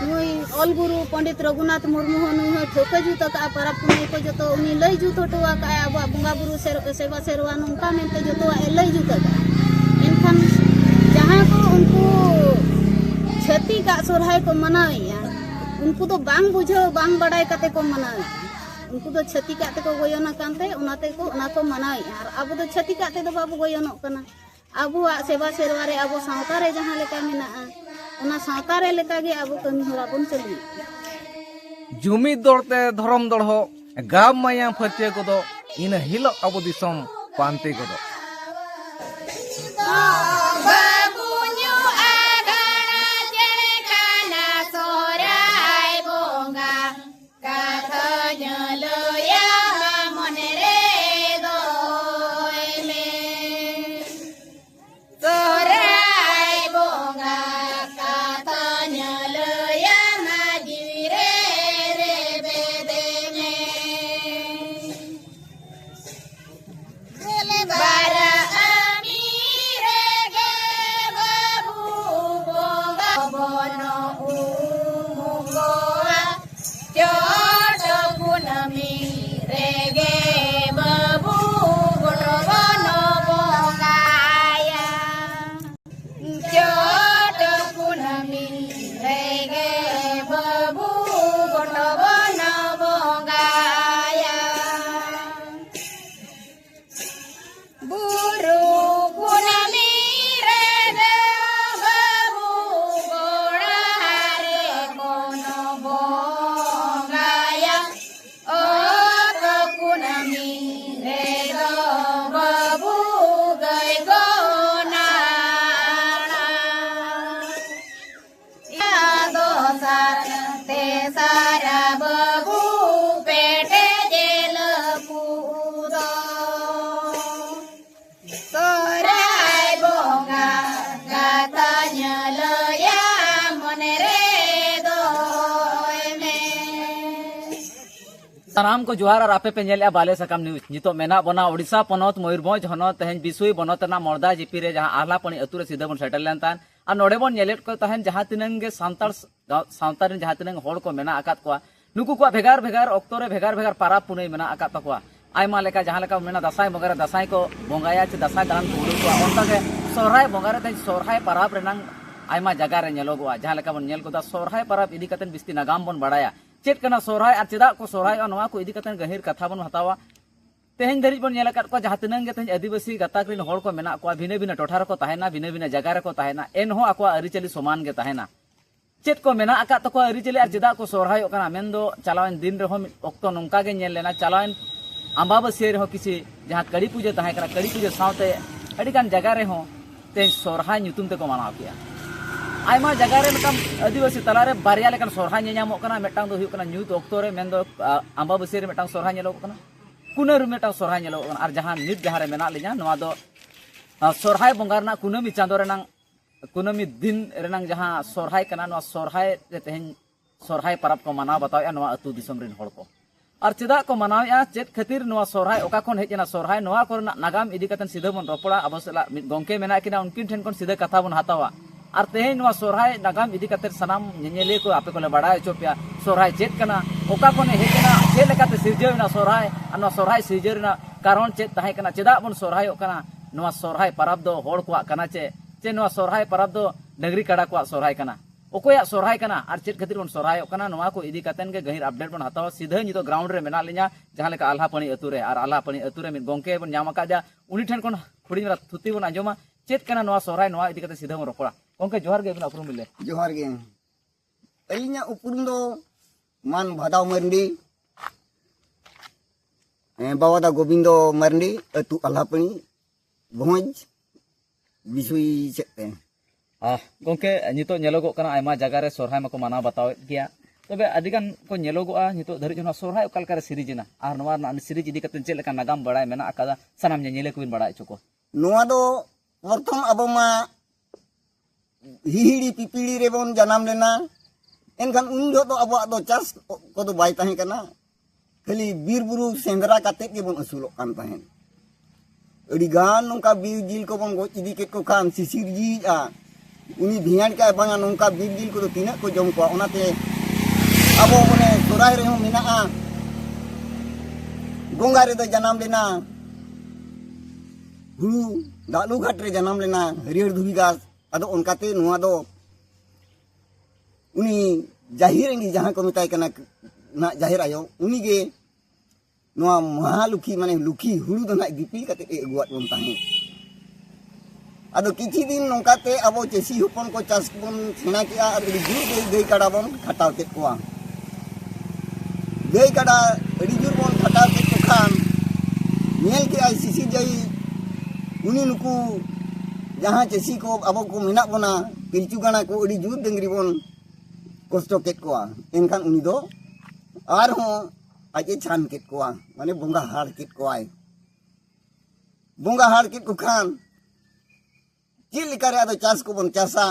नुई अलगुरु पंडित रघुनाथ मुर्मू नुई ठोके जुत का परब पुनई को जो उनी लई जुत हटवा का अब बंगा बुरु सेवा सेरवा नौका मेनते जो लई जुत एनखान जहाँ को उनको छती का सोरहाय को मनावेया उनको तो बांग बुझो बांग बड़ाई कते को मनावे उनको तो छती काते को गोयना कानते उनाते को उना को मनावे और अब तो छती काते तो बाबू गोयनोक कना अब सेवा सेरवा रे अब सावता रे जहाँ लेका मेना उना सावता रे लेका गे अब कमी होरा बन चली जुमिद दौड़ते धर्म दौड़ो गाम माया फर्चे को दो इन हिलो अब दिसम पांते को दो सानाम को जोहार और आपे पे नेले बाले सकाम न्यूज नितो मेना बना ओडिशा पनत मयूरभंज हनत तहन बिसुई बनतना मर्दा जिपी रे जहां आला पणी अतु रे सीधा बन सेटल लेन तान आ नोडे बन नेलेट को तहन जहां तिनंग गे सांतार सांतार रे जहां तिनंग होड़ को मेना आकात को नुकु को भेगार भेगार ऑक्टो रे भेगार भेगार पारा पुनई मेना आकात तकवा आयमा लेका जहां लेका मेना दसाई बगैर दसाई को बोंगाया चे दसाई दान को उडु को ओंता के सोरहाय बगैर ते सोरहाय पाराब रेनांग आयमा जगह रे नेलोगवा जहां लेका बन नेल को दा सोरहाय पाराब इदी कतन बिस्ती नागाम बन बड़ाया चेत कना सोरहाय और चेदा को सोरहाय नवा को इदी कतन गहिर कथा बन हतावा तेहन धरी बन नेला को जहां तिनंग तेहन आदिवासी गताक रिन होड़ को मेना को भिने भिने टोठा रे को ताहेना भिने भिने जगह रे को ताहेना एनहो आको अरिचली समान गे ताहेना चेत को मेना आका तको अरिचली और चेदा को सोरहाय कना मेनदो चलावन दिन रे हम ओक्तो नंका गे नेल लेना चलावन अंबाबसी रे हो किसी जहां कड़ी पूजा ताहे कना कड़ी पूजा सावते अडी गान जगह रे हो ते सोरहाय ᱧᱩᱛᱩᱢ ते को मनाव किया आयमा जगह रे मिटम आदिवासी तलारे बारिया लेकन सोरहाय नेᱧामोग कना मिटांग दो हुयुग कना ᱧᱩᱛ ऑक्टो रे मेनदो अंबाबसी रे मिटांग सोरहाय नेलोग कना कुनारू मिटांग सोरहाय नेलोग कना और जहां नित जहां रे मेना लिया नवा दो सोरहाय बंगार ना कुनामी चांदो रेनांग कुनामी दिन रेनांग जहां सोरहाय कना नवा सोरहाय रे तेहन सोरहाय परब को मनाव बताया नवा अतु दिसम रिन होड़ को और चेदा को मनावेया चेत खातिर नवा सोरहाय ओका कोन हेजना सोरहाय नवा कोरना नागाम इदी कतन सीधा बन रोपड़ा अबसला मिद गोंके मेना किना उनकिन ठेन कोन सीधा कथा बन हतावा और तेहन नवा सोरहाय नागाम इदी कतर सनाम नेनेले को आपे कोले बड़ाय चोपिया सोरहाय चेत कना ओका कोने हेजना चे लेकाते सिरजेवना सोरहाय और नवा सोरहाय सिरजेरना कारण चेत ताहे कना चेदा बन सोरहाय कना नवा सोरहाय परब दो होड़ को कना चे नवा सोरहाय परब दो डंगरी काड़ा को सोरहाय कना ओकोया सोरहाय कना और चेत खातिर बन सोरहाय कना नवा को इदी कतन के गहिर अपडेट बन हतावा सीधा नितो ग्राउंड रे मेना लिया जहां लेका आल्हा पणी अतु रे और आल्हा पणी अतु रे मिद गोंके बन नाम का जा उनी ठेन कोन खुड़ी मेरा थुती बन आजोमा चेत कना नवा सोरहाय नवा इदी कते सीधा बन रोपड़ा गोंके जोहार गे बन उपरुम मिले जोहार गे अलिया उपरुम दो मान भादाव मरंडी बावादा गोविंदो मरंडी अतु आल्हा पणी भोज बिसुई चेते गोंके नितो नेलोगो कना आयमा जगह रे सोरहाय मको मनाव बतावे गया तबे अधिकान को नेलोगोआ नितो धरि जना सोरहाय ओकालका रे सिरिजना आर नवा ना सिरिज इदी कतन चेल लेका नागाम बड़ाय मेना आकादा सनाम नेले को बिन बड़ाय चको नवा दो प्रथम अब मा हिहिड़ी पिपिड़ी रे बन जन्म लेना एनखान उन दो तो अब दो चास को दो बाय ताहे कना खाली बीर बुरु सेंद्रा काते के बन असुलो कान ताहे अडी गान नंका बीर जिल को बन गो इदी के को खान सिसिर जी आ उनी भियान का बांगा नौका बीर जिल को तीना को जम को ओनाते अबो मने सोराय रे मिना गोंगा रे दो जन्म लेना हुलू दालू घाट रे जन्म लेना हरियर धुबी गास अदो उनकाते नुआ दो उनी जाहिर इंगी जहां को मिताय कना ना जाहिर आयो उनी गे नुआ महालुखी माने लुखी हुलू दो ना दिपिल काते अगुआत बन ताहे अदो किछि दिन नोंकाते अबो चेसी हुपन को चास बन सेना किया अदि जुर गई काडा बन खटाव के कोआ गई काडा अदि जुर बन खटाव के तो खान नेल के आई सीसी जाई उनी नुकु जहां चेसी को अबो को मेना बना पिलचु गाना को अदि जुर डंगरी बन कष्ट के कोआ इनखान उनी दो आर हो आजे छान के कोआ माने बोंगा हाड़ के कोआय बोंगा हाड़ के को खान चिल करे आदो चास को बन चासा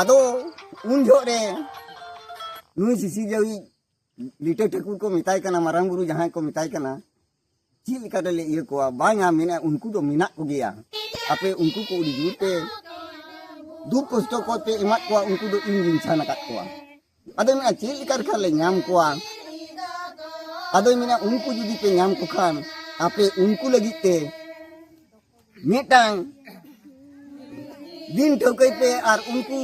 आदो उन जोरे नुई सिसी जाई लिटे ठकुर को मिताय कना मारांग गुरु जहां को मिताय कना चिल करे ले ये को बांगा मिना उनको तो मिना को गया आपे उनको को उड़ी जुर पे दुख कष्ट को पे इमात को उनको तो इन छाना काट को आदो मिना चिल कर खा ले नाम को आदो मिना उनको जुदी पे नाम को खान आपे उनको लगी ते मिटांग दिन ठोकई पे और उनको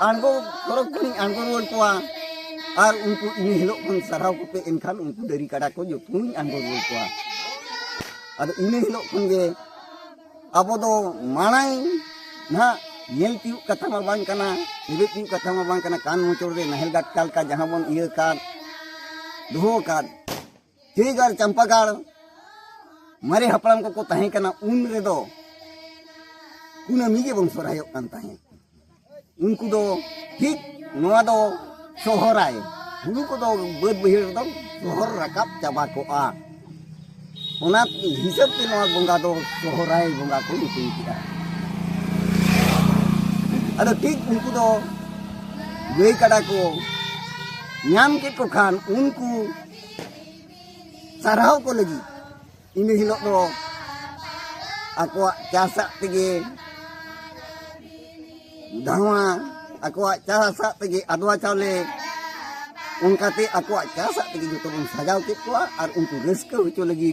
आंगो तरफ को आंगो रोड को और उनको इन हिलो खन सराव को पे इनखान उनको दरी काटा को जो तुई आंगो रोड को और इन हिलो खन गे अब दो मानाई ना नेल पिउ कथा मा बांग कना निबे पिउ कथा मा बांग कना कान मोचोर दे नहल गाटकाल का जहां बन इय का दोहो का तेगार चंपागाड़ मारे हपड़ाम को तहें कना उन रे दो कुनामी गे बन सोरायो कान तहें उनको दो ठीक नोआ दो सोहराय हुलू को दो बद बहिर दो सोहर रकाब चाबा को आ ओना हिसाब ते नोआ बोंगा दो सोहराय बोंगा को नुकुई किया अदो ठीक उनको दो गई कड़ा को नाम के को खान उनको साराव को लगी इन हिलो दो आको चासा तेगे धावा आको चासा तेगे अदवा चावले उनकाते आको चासा तेगे जो तो बन सजाव के को और उनको रस्का होचो लगी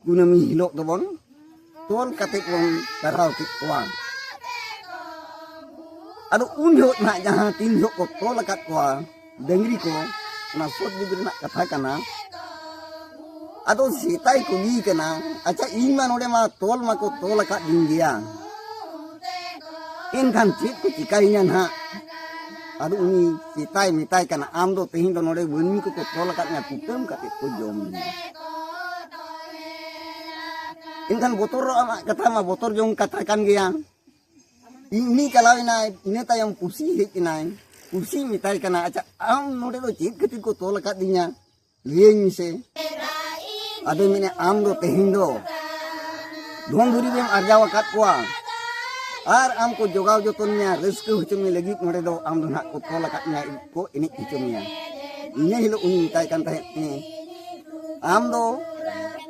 कुनामी हिलो दो बन तोल काते बन कराव के को अदो उन जो ना जहां तीन जो को तोल काट को डंगरी को ना सोत दिग्री ना कथा कना अदो सीताई कुली कना अच्छा इन मा नोडे मा तोल मा को तोल का दिन गया इनखान चीज को चिकाइया ना अदो उनी सीताई मिताई कना आम दो तेहिं दो नोडे वनी को तोल का ना कुटम काते को जोम इनखान बोतर कथा मा बोतर जों कथा कान गया इनी कलाविना इने तायम कुर्सी हेकिनाय कुर्सी मिताई कना अच्छा आम नोडे दो चीज खतिर को तोल का दिया लेइन से अदे मिने आम दो तेहिं दो धोन धुरी बेम अर्जाव काट को और आम को जोगाव जतनिया रस्क होचो में लगी नोडे दो आम दो ना को तोल काटनिया को इने हिचोमिया इने हिलो उनी मिताय कान ताहे आम दो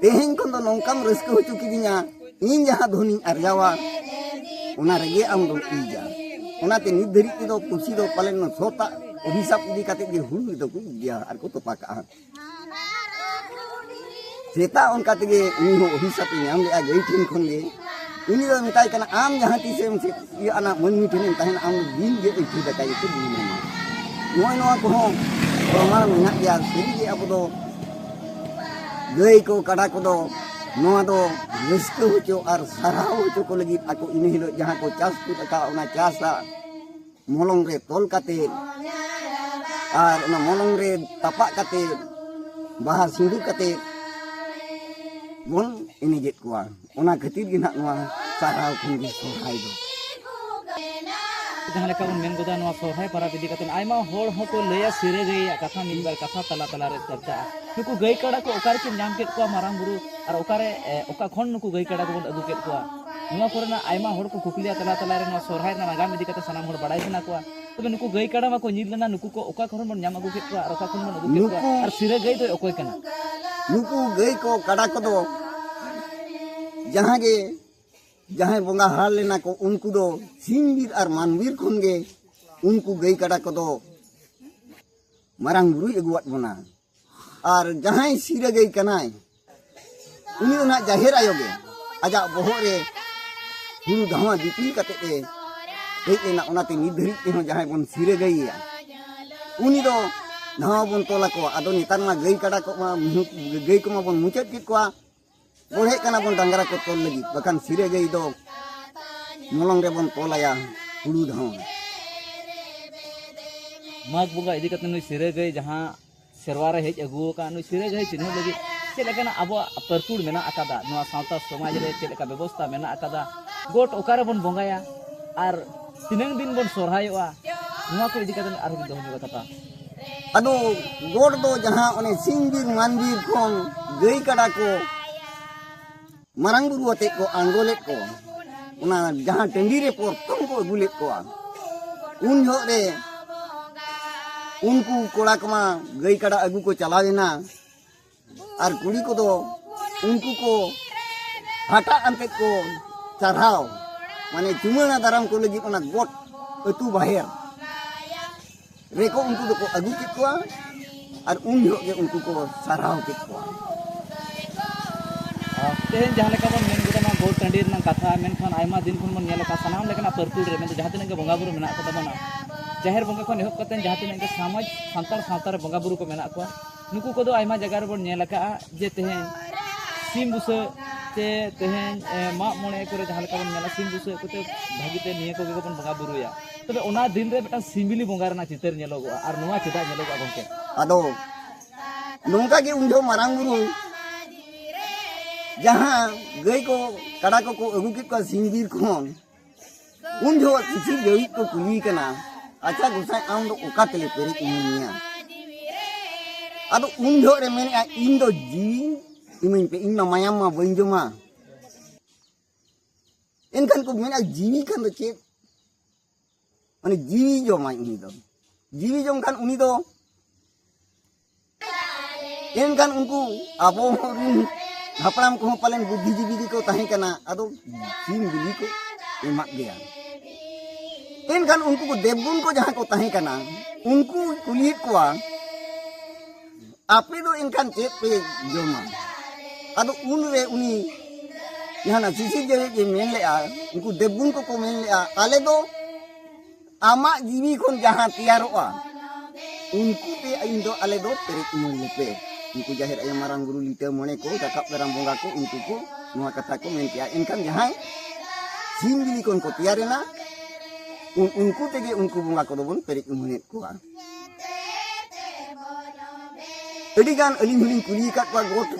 तेहिं कोन दो नोंकाम रस्क होचो किदिया इन जहां धोनी अर्जावा उना रेगे आम दो इजा उनाते नित धरी के दो कुर्सी दो पालन न सोता अभिशाप इदी काते गे हुलु दो को दिया और को तो पाका सेता उनका तेगे उनी हो अभिशाप नाम ले गई ठिन खन ले उनी दो मिताय कना आम जहां तीसे से ये आना मन मिठिन तहन आम दिन गे इठी दकाय को दिन नोय नोआ को प्रमाण मेना गया सेरी गे अब दो गई को काडा को दो नोआ दो रस्को होचो और सराव होचो को लगी आको इन हिलो जहां को चास को तका उना चासा मोलंग रे तोल काते और उना मोलंग रे तपा काते बाहर सिंदूर काते बोन इनी जेट को उना खातिर गे ना नोआ सराव खन गे सोहाय दो जहां लेका बन मेन गोदा नोआ सोहाय पारा बिदि काते आइमा होड़ हको लया सिरे गई कथा मिलबार कथा तला तला रे चर्चा नुकु गई कड़ा को ओकार के नाम के को मारांग गुरु और ओकारे ओका खन नुकु गई कड़ा को बन अदु के को नुआ कोरना आइमा होड़ को कुकलिया तला तला रे नोआ सोहाय ना नागाम बिदि काते सनाम होड़ बड़ाई ना को तबे नुकु गई कड़ा मा को निद लेना नुकु को ओका खन बन नाम अगु के को और ओका खन बन अदु के को और सिरे गई तो ओकोय कना नुकु गई को कड़ा को दो जहां गे जहाँ बोंगा हार लेना को उनको दो सिंबीर और मानवीर खन गे उनको गई कड़ा को दो मारांग बुरुई अगुआत बना और जहाँ सिरे गई कनाय उनी उना जाहिर आयोगे आजा बोहरे हुरु धावा दिपिल कते ए हेज एना ओनाते निधरी ते जहाँ बन सिरे गई उनी दो धावा बन तोला को आदो नेतार मा गई कड़ा को मा गई को मा बन मुचाद के को बोहे कना बन डांगरा को तोल लगी बखान सिरे गई दो मोलंग रे बन तोलाया हुरु धावा माघ बंगा इदी कते नुई सिरे गई जहाँ सेरवारे हेज अगु का नुई सिरे गई चिन्ह लगी चेक लेकिन अब परतुड़ मेना अकादा नोआ सावता समाज रे चेक लेका व्यवस्था मेना अकादा गोट ओकारे बन बंगाया और तिनंग दिन बन सोरहायोआ नोआ को इदी कते आरो दो होगा कथा अदो गोट दो जहाँ ओने सिंबीर मानबीर खोन गई कड़ा को मारांग बुरु अते को आंगोलेट को उना जहाँ टंडी रे प्रथम को अगुलेट को उन जो रे उनको कोड़ा कमा गई कड़ा अगु को चला देना और कुड़ी को दो उनको को हटा अंते को चढ़ाओ माने चुमना दाराम को लगी ओना गोट अतु बाहर रेको उनको दो को अगु के को और उन जो के उनको को सराव के को तेहन जहाँ लेका बन मेन गुदा गोट टंडी रना कथा मेनखान आयमा दिन खन मन नेला का सनाम लेकना परतुड़ रे में जहाँ तिना के बंगा बुरु मेना को दबना जाहिर बंगा खन एहब कते जहाँ तिना के समाज सांतार सावतार बंगा बुरु को मेना को नुकु को आयमा जगह रे बन नेला का जे तेहन सिम बुसे ते तेहन माग मोणे करे जहाँ लेका बन नेला सिम बुसे कोते भागीते निये को बन बंगा बुरुया तबे ओना दिन रे बेटा सिमबिली बंगा रना चितर नेलोगो और नोआ चिता नेलोगो गंके अदो नोंका के उन जो मारांग बुरु जहाँ गई को कड़ा को अगु के को सिंबीर खोन उन जो किसी गई को कुली कना अच्छा गुसाई आम दो ओका तेले पेरी इमिया अदो उन जो रे मेने इन दो जी इमिन पे इन मायाम मा बंजो मा इनखान को मेने जीवी खान दो चेत माने जीवी जो मा इनी दो जीवी जो खान उनी दो इनखान उनको आबो हपड़ाम को पालन बुद्धिजीवी को ताहे कना अदो सीम बिली को एमाक गया इनखान उनको को देवगुण को जहाँ को ताहे कना उनको कुलियत को आपे दो इनखान चेत पे जोमा अदो उन रे उनी यहाँ ना सिसी जे मेन ले उनको देवगुण को मेन ले आले दो आमा जीवी को जहाँ तैयारोआ उनको पे इन दो आले दो तेरे उमर पे उनको जाहिर आया मारांग गुरु लीटर मोने को तकाप दाराम बोंगा को उनको को नोआ कथा को मेन किया इनखान जहाँ सिम बिली को उनको तैयार ना उनको तेगे उनको बोंगा को दो बन पेरे उमर को अडिगान अलिंग हुलिंग कुली का गोट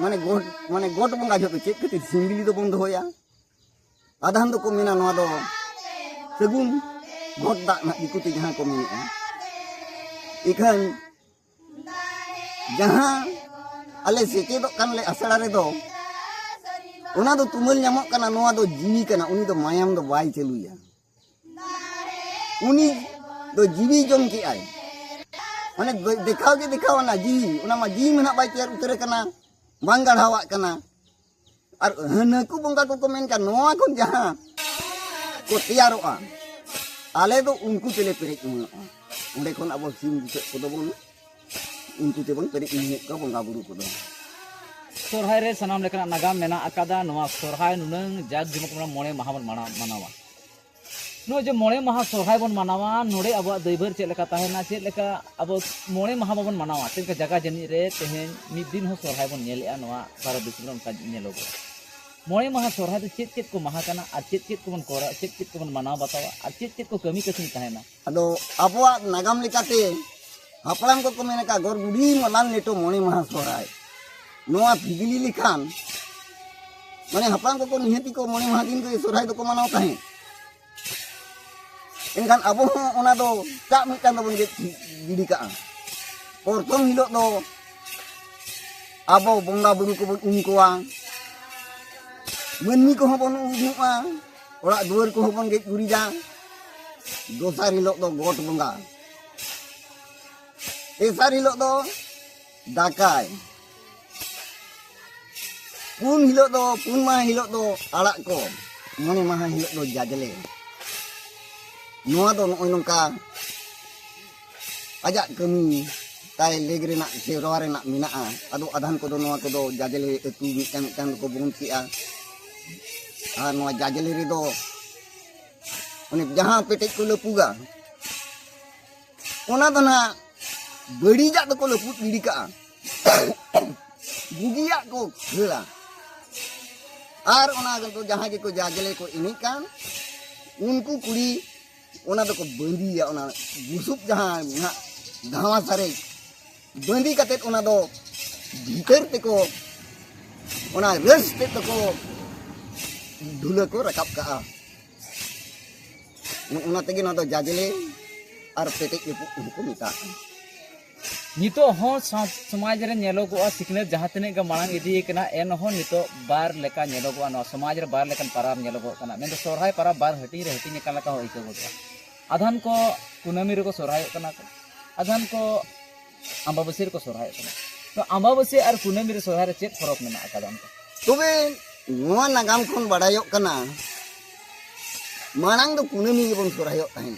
माने गोट बोंगा जो चेक कते सिम बिली दो बंद होया आधान दो को मेना नोआ दो सगुन गोट दा ना दिकुते जहाँ को मेने इखान जहाँ अले सेचेदो कान ले असड़ा रे दो उना दो तुमल नामो कना नोआ दो जीवी कना उनी दो मायाम दो बाई चलुया उनी दो जीवी जम के आए माने दिखाओ ना जीवी उना मा जीवी मना बाई तैयार उतरे कना बांग गढ़ावा कना और हनकु बंगा को मेन का नोआ को जहाँ को तैयारोआ आले दो उनको चले पेरे उंडे खन अब सिम को दो बोल उनको तेबन पेरे इने को बंगा बुरु को दो सोरहाय रे सनाम लेकना नागाम मेना अकादा नोआ सोरहाय नुनंग जाग जिमक मोणे माहा बन मानावा नो जो मोणे माहा सोरहाय बन मानावा नोडे अब दैबर चेक लेका ताहेना चेक लेका अब मोणे माहा बन मानावा तेका जगह जनी रे तेहेन मिद दिन हो सोरहाय बन नेलेआ नोआ भारत दिसम का नेलोगो मोणे माहा सोरहाय चेक को माहा कना और चेक को बन कोरा चेक को बन मानाव बतावा और चेक को कमी कसनी ताहेना अदो अबवा नागाम लेकाते हपड़ाम को मेने का गोर गुडी मलान लेटो मोणे माहा सोरहाय नोआ फिगिली लिखान माने हपड़ाम को निहती को मोणे माहा दिन को सोरहाय दो को मानाव ताहे इनखान अब ओना दो ता मिटान दो बन गिडी का प्रथम हिलो दो अब बंगा बुरु को बन उनकोआ मन्नी को बन उनुआ ओड़ा दुआर को बन गेज गुरिजा दोसार हिलो दो गोट बंगा तेसार हिलो दो दाकाय पुन हिलो दो पुन मा हिलो दो आड़ा को मोने माहा हिलोग दो जाजले नोआ दो नोय नोंका ajak kami tay legre nak serware nak minaa adu adhan ko do noa ko do jajale etu mitan ko bunti a noa jajale ri do one jahan petek ko lepuga ona do na bedi jak do ko leput diri ka bugia ko hela ar ona ko jahan ke ko jajale ko ini kan unku kuri ona do ko bandi ya ona busup jahan gawa sare bandi katet ona do bhitar te ko ona res te ko dhula ko rakap ka ona tegi na do jajale ar petek ko mita नितो हो समाज रे नेलोगो सिकने जहां तने ग मांग इदी कना N हो नितो बार लेका नेलोगो न समाज रे बार लेकन पाराब नेलोगो कना मेन सोरहाय पाराब बार हटी रे हटी निकल का होई को आधान को कुनमी रे को सोरहाय कना आधान को अंबाबसी रे को सोरहाय कना तो अंबाबसी और कुनमी रे सोरहाय रे चेक फरक मेना आकादाम को तबे नोआ नागाम खन बाडायो कना मांग दो कुनमी गे बन सोरहायो ताहेन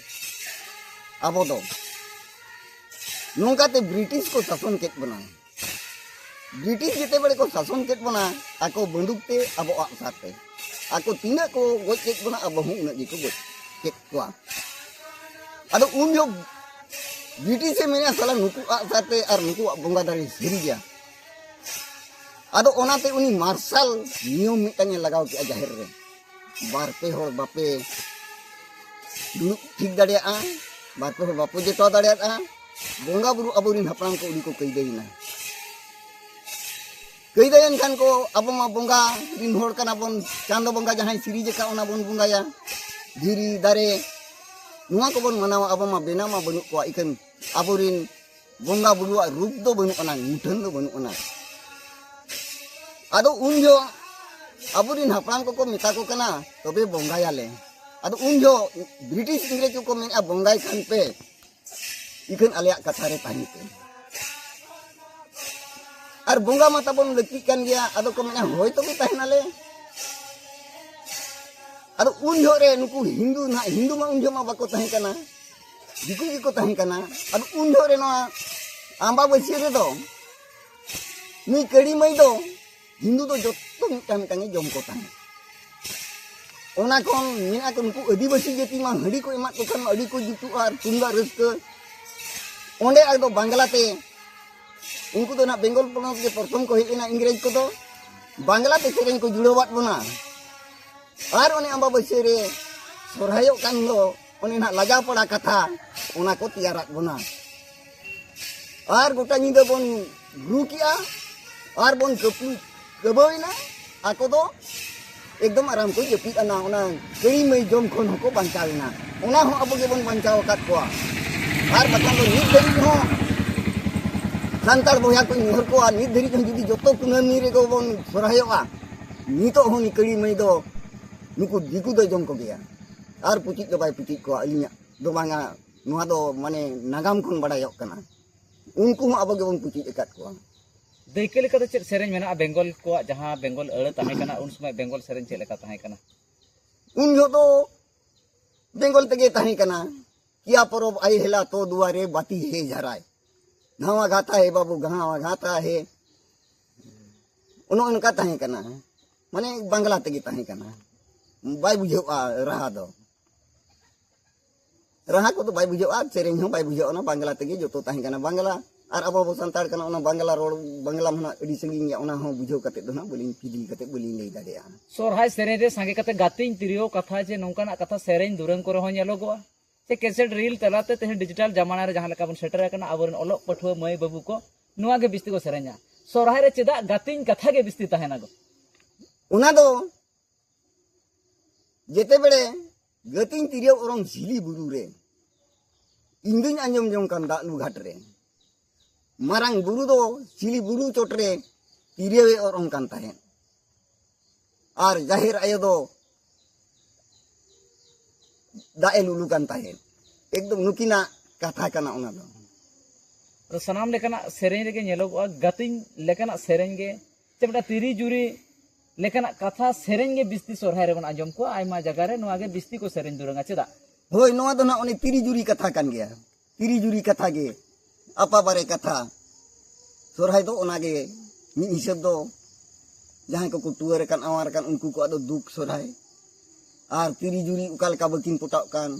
आबो दो नोंकाते ब्रिटिश को शासन केट बना ब्रिटिश जेते बड़े को शासन केट बना आको बंदूक ते अबो आसाते आको तीना को गोज केट बना अबो हूं उना जी को गोज केट कोआ अदो उन जो ब्रिटिश से मेने साला नुकु आसाते और नुकु बंगा दारी सिरी गया अदो ओनाते उनी मार्शल नियम मिटाने लगाव के जाहिर रे बार पे होर बापे ठीक दाड़िया बार पे होर बापो जेतो दाड़िया बोंगा बुरु अबोरिन हपराम को उड़ी को कई देना कई देन खान को अब मा बोंगा रिन होड़ कना बन चांदो बोंगा जहां सिरी जेका ओना बन बोंगाया धीरी दारे नुआ को बन मनावा अब मा बेना मा बनु को इकन अबोरिन बोंगा बुरु रूप दो बनु ओना मुठन दो बनु ओना आदो उन जो अबोरिन हपराम को मिता को कना तबे बोंगाया ले आदो उन जो ब्रिटिश इंग्रेज को मेन बोंगाई खान पे इकन आलिया कथा रे ताही पे और बोंगा माता बन लकी कान गया आदो को मेना होय तो भी ताहनाले आदो उन जो रे नुकु हिंदू मा उन जो मा बाको ताही कना दिकु जी को ताही कना आदो उन जो रे नोआ आंबा बसी रे दो नी कड़ी मई दो हिंदू दो जत्तो मिटांगे जम को ताही ओना कोन मेना को नुकु आदिवासी जाति मा हड़ी को एमा तो खान अड़ी को जुतु और तुंगा रस्क ओंडे आदो बांग्लाते उनको तो ना बेंगल पोनोत के प्रथम को हेना इंग्रेज को तो बांग्लाते सेरेन को जुड़ोवात बना और ओने अंबाबसी रे सोरहायो कान दो ओने ना लजा पड़ा कथा ओना को तैयारत बना और गोटा निदो बन गुरु किया और बन कबोइना आको दो एकदम आराम को जपीद अना ओना कई मई जम खन को बांचावना ओना हो अब के बन बांचाव काट कोआ और बतान तो नित धरी हो संतार बोया को निहर को नित धरी को जुदी जतो कुनमी रे को बन सोरहायोआ नितो हो निकड़ी मई दो नुकु दिकु दो जम को गया और पुचिक दो बाय पुचिक को अलिया दो बांगा नुआ दो माने नागाम खन बडायो कना उनको अब के बन पुचिक काट को देखे लेका तो चेक सेरेन मेना बेंगल को जहां बेंगल अड़ ताहे कना उन समय बेंगल सेरेन चेक लेका ताहे कना उन जो तो बेंगल तगे ताहे कना किया परब आई हेला तो दुआरे बाती हे झराय घावा घाता है बाबू घावा घाता है उनो उनका ताहे कना माने बांग्ला तगे ताहे कना बाय बुझेवा रहा दो रहा को तो बाय बुझेवा सेरेन हो बाय बुझेवा ना बांग्ला तगे जो तो ताहे कना बांग्ला और अब संताड़ कना ओना बांग्ला रोड बांग्ला मना अडी संगिंग या ओना हो बुझो कते दो ना बोलिन फिलिंग कते बोलिन लई दाड़िया सोरहाय सेरेन रे संगे कते गातिन तिरियो कथा जे नोंकाना कथा सेरेन दुरंग को रहो नेलोगो से कैसेट रील तलाते तेहन डिजिटल जमाना रे जहां लेका बन सेटर कना अबरन ओलो पठुआ मई बाबू को नुआ गे बिस्ती को सेरेन्या सोरहाय रे चेदा गातिन कथा गे बिस्ती ताहेना गो ओना दो जेते बेड़े गतिन तिरियो ओरम झिली बुरु रे इंदुन अंजम जम कान दानु घाट रे मारांग बुरु दो झिली बुरु चोटरे तिरियो ओरम कान ताहेन और जाहिर आयो दो दाए लुलु कान ताहेन एकदम नुकिना कथा कना ओना दो सनाम लेकना सेरेन रे गे नेलोगो गातिन लेकना सेरेन गे चेबटा तिरी जुरी लेकिन कथा सेरेंग गे बिस्ती सोरहाय रे बन आंजम को आयमा जगह रे नोआ गे बिस्ती को सेरेंग दुरंगा चेदा होय नोआ दो ना उनी तिरी जुरी कथा कान गया तिरी जुरी कथा गे apa bare kata सोरहाय दो ओना गे मी हिसाब दो जहां को टुआ रे kan awar kan unku ko ado duk सोरहाय आर तिरी जुरी उकाल का बकिन पोटाव kan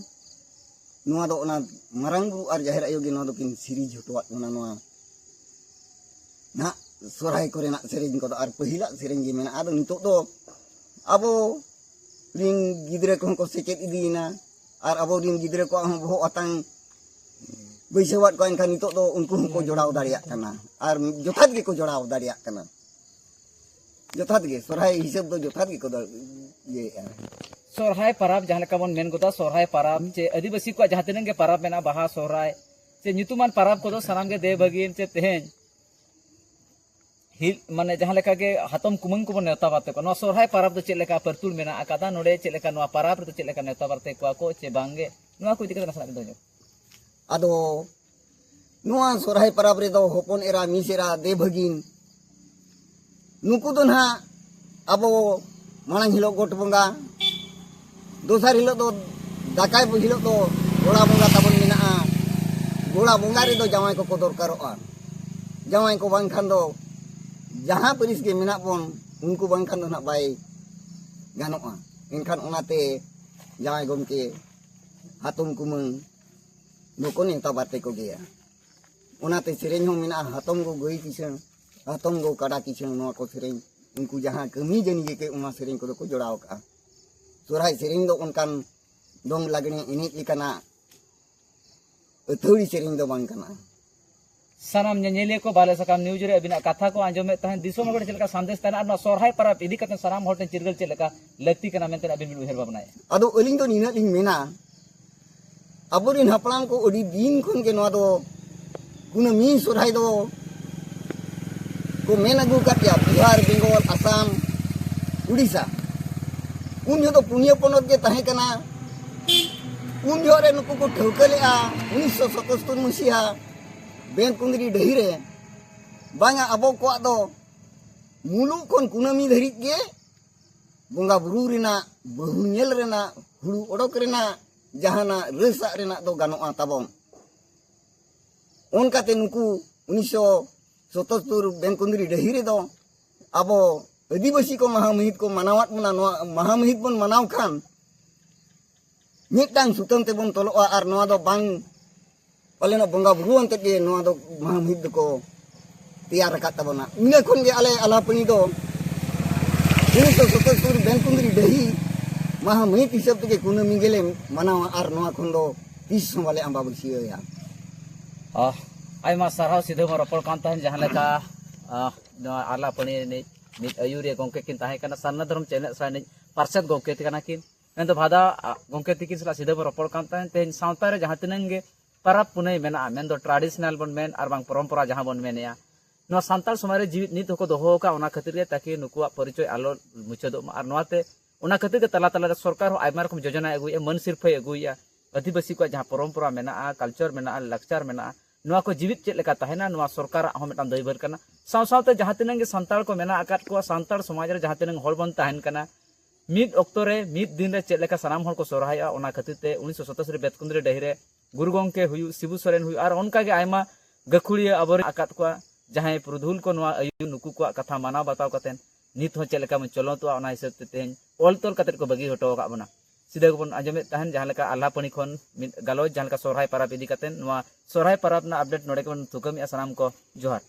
नोआ दो ओना marang buru ar jahir ayo ge नोआ दो किन सिरी झटवात ओना नोआ ना सोरहाय करे ना सेरेंग को आर पहिला सेरेंग गे मेना आदो नितो दो abo ring gidre ko seket idina ar abo ring gidre ko boho atang बैसवात को एनखान नितो दो उनको को जोड़ाव दाड़िया कना आर जोथात गे को जोड़ाव दाड़िया कना जोथात गे सोरहाय हिसाब दो जोथात गे को ये सोरहाय परब जहां लेका बन मेन गोदा सोरहाय परब चे आदिवासी को जहां तिनंग गे परब मेना बाहा सोरहाय चे नितुमान परब को दो सनाम गे दे भगिन चे तेहेन हिल माने जहां लेका गे हातम कुमंग को नेता बाते को नो सोरहाय परब दो चे लेका परतुल मेना आकादा नोडे चे लेका नो परब तो चे लेका नेता बाते को चे बांगे नो को दिक्कत ना दो आदो नुआ सोरहाय परब रे दो होपन एरा मिसेरा दे भगिन नुकु दो ना अबो मांग हिलो गोट बंगा दोसार हिलो दो दाकाय हिलो दो गोड़ा बंगा तबन मेना गोड़ा बंगा रे दो जवाई को दरकारोआ जवाई को बांग खान दो जहां परिस गे मेना बन उनको बांग खान दो ना बाय गानोआ इनखान ओनाते जवाई गमके हातम कुमंग नुको नेता बाते को गया ओनाते सेरेंग हो मेना हातम को गई किसं हातम को काड़ा किसं नोआ को सेरेंग उनको जहां कमी जनी के उना सेरेंग को जोड़ाव का सोरहाय सेरेंग दो उनकान दंग लागने इने लिकाना अथौड़ी सेरेंग दो बांग कना सनाम नेले को बाले सकाम न्यूज रे अबिना कथा को आंजमे तहन दिसो मगड़ चलका संदेश तहन आर सोरहाय परब इदी कते सनाम होटन चिरगल चलका लगती कना मेनते अबिन उहेर बाबनाय अदो अलिंग दो निना लिंग मेना अबोरिन हपलाम को ओडी दिन खन के नोआ दो कुनमी सोरहाय दो को मेन अगु काटिया बिहार बेंगल आसाम उड़ीसा उन जो पुनिया पोनत के तहे कना उन जो रे नुको को ठौकलेआ 1977 मसिहा बेन कुंदरी डही रे बांगा अबो को दो मुलु कोन कुनमी धरित गे बोंगा बुरु रेना बहु नेल रेना हुड़ु ओडक रेना जहाना रेसा रेना दो गानोआ ताबोन उनकाते नुकु 1977 बेन कुंदरी डही रे दो अबो आदिवासी को महामहित को मनावत मना महामहित बन मनाव खान मिटांग सुतम ते बन तोलोआ आर नोआ दो बांग पालेनो बंगा बुरु अंते के नोआ दो महामहित को तैयार रखा तबना इने खन गे आले आलापनी दो 1977 बेन कुंदरी डही महामहित हिसाब ते कुनमी गेले मनाव आर नोआ खन दो 30 वाले अंबाबसिया या आयमा साराव सिधो रपड़ कान तहन जहां लेका आलापनी ने नित अयुरिया गोंके किन ताहे कना सन्ना धर्म चैनल साने पार्षद गोंके तिकना किन एंतो भादा गोंके तिकिन सला सिधो रपड़ कान तहन तेन सावता रे जहां तिनंग गे परब पुनई मेना मेन दो ट्रेडिशनल बन मेन आर बांग परंपरा जहां बन मेनया नो सांताल समाज रे जीवित नित होको दोहो का ओना खातिर गे ताकि नुकुआ परिचय आलो मुचदो आर नोते ओना खातिर के तला तला सरकार हो आयमा रकम योजना अगुया मन सिरफय अगुया आदिवासी को जहां परंपरा मेना कल्चर मेना लक्चर मेना नोआ को जीवित चेक लेका तहना नोआ सरकार हो मेटान दैबर कना साव सावते जहां तिनंग गे सांताल को मेना आकात को सांताल समाज रे जहां तिनंग होल बन तहन कना मिद ऑक्टो रे मिद दिन रे चेक लेका सनाम होल को सोरहाया ओना खातिर ते 1977 रे बेतकुंद्री डही रे गुरु गोंके हुयु शिबू सोरेन हुयु आर ओनका गे आयमा गखुड़िया अबर आकात को जहां पुरुधुल को नोआ अयु नुकु को कथा माना बताव कतेन नित हो चेक लेका मन चलो तो ओना हिसाब ते तेन ऑल तोल कतेट को बगी हटो का बना सीधे को आंजमे तहन जहां लेका आल्हापणी खन गालोज जहां लेका सोरहाय परब इदी कतेन नोआ सोरहाय परब ना अपडेट नोडे को थुकमी सनाम को जोहार।